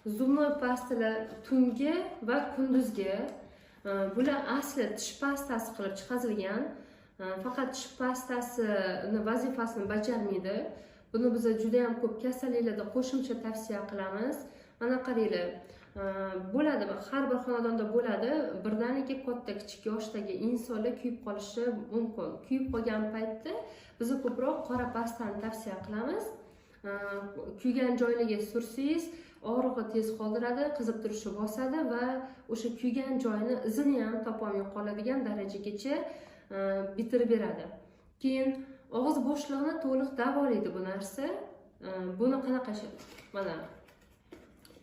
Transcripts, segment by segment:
zubnoy pastalar tungi va kunduzgi. Bular asli tish pastasi qilib chiqarilgan. Faqat tish pastasini vazifasini bajarmaydi. Buni biz juda ham ko'p kasalliklarda qo'shimcha tavsiya qilamiz. Mana qaranglar. Bo'ladi, har bir xonadonda bo'ladi. Birdaniga katta kichik yoshdagi insonlar kuyib qolishi mumkin. Kuyib qolgan paytda biz ko'proq qora pastani tavsiya qilamiz. Kuygan joylarga sursangiz, og'rig'i tez qoldiradi, qizib turishi bosadi va o'sha kuygan joyini izini ham topolmay qoladigan darajagacha bitirib beradi. Keyin og'iz bo'shlig'ini to'liq davolaydi bu narsa. Buni qanaqa mana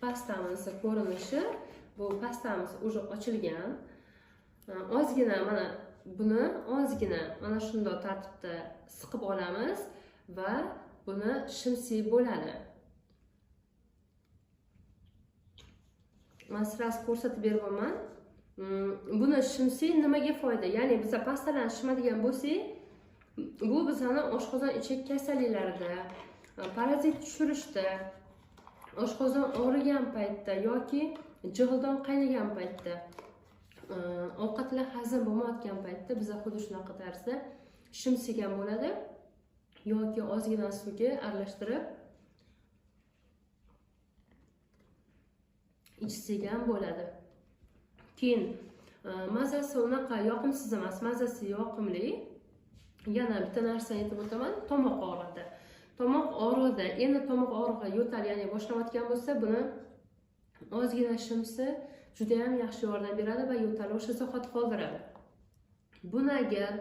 pastamiz ko'rinishi, bu pastamiz уже ochilgan. Ozgina mana buni ozgina mana shunday tartibda siqib olamiz va buni shimsiy bo'ladi. Men sizlarga ko'rsatib beraman. Buni shimsiy nimaga foyda? Ya'ni biz pastalarni shimadigan bo'lsak, bu bizani oshqozon ichak kasalliklarida, parazit tushirishda, oshqozon og'rigan paytda yoki jig'ildon qaynagan paytda, ovqatlar hazm bo'lmayotgan paytda biz xuddi shunaqa tarzda shimsigan bo'ladi yoki ozgina suvga aralashtirib ichsak ham bo'ladi. Keyin mazasi unaqa yoqimsiz emas, mazasi yoqimli. Yana bitta narsani aytib o'taman, tomoq og'rig'ida. Tomoq og'rig'ida, endi tomoq og'rig'i yo'tal, ya'ni boshlanayotgan bo'lsa, buni ozgina shimsi juda ham yaxshi yordam beradi va yo'tal o'sha zahot qoldiradi. Buni agar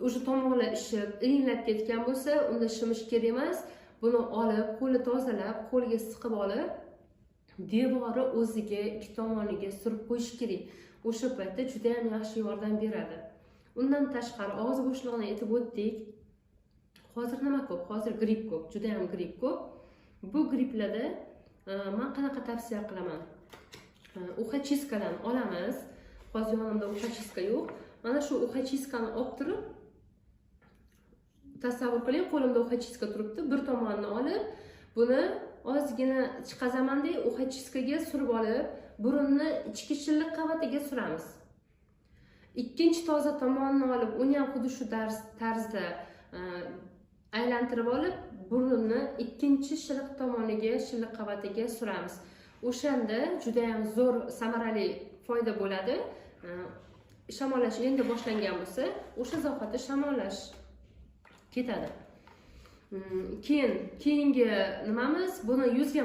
o'sha tomoqlar ishib, ilinglab ketgan bo'lsa, unda shimish kerak emas. Buni olib, qo'lni tozalab, qo'lga siqib olib, devori o'ziga ikki tomoniga surib qo'yish kerak. O'sha paytda juda ham yaxshi yordam beradi. Undan tashqari og'iz bo'shlig'ini aytib o'tdik. Hozir nima ko'p? Hozir gripp ko'p, juda ham gripp ko'p. Bu gripplarda men qanaqa tavsiya qilaman? Uxa-chiskalarni olamiz. Hozir yonimda uxa-chiska yo'q. Mana shu uxa-chiskani olib turib, tasavvur qiling, qo'limda uxa-chiska turibdi. Bir tomonini olib, buni ozgina chiqazamandek uxa-chiskaga surib olib, burunni ichki shilliq qavatiga suramiz. Ikkinchi toza tomonini olib, uni ham xuddi shu tarzda aylantirib olib, burunni ikkinchi shilliq tomoniga, shilliq qavatiga suramiz. O'shanda juda ham zo'r samarali foyda bo'ladi. Shamollash endi boshlangan bo'lsa, o'sha zahoti shamollash ketadi. Keyingi nimamiz, buni yuzga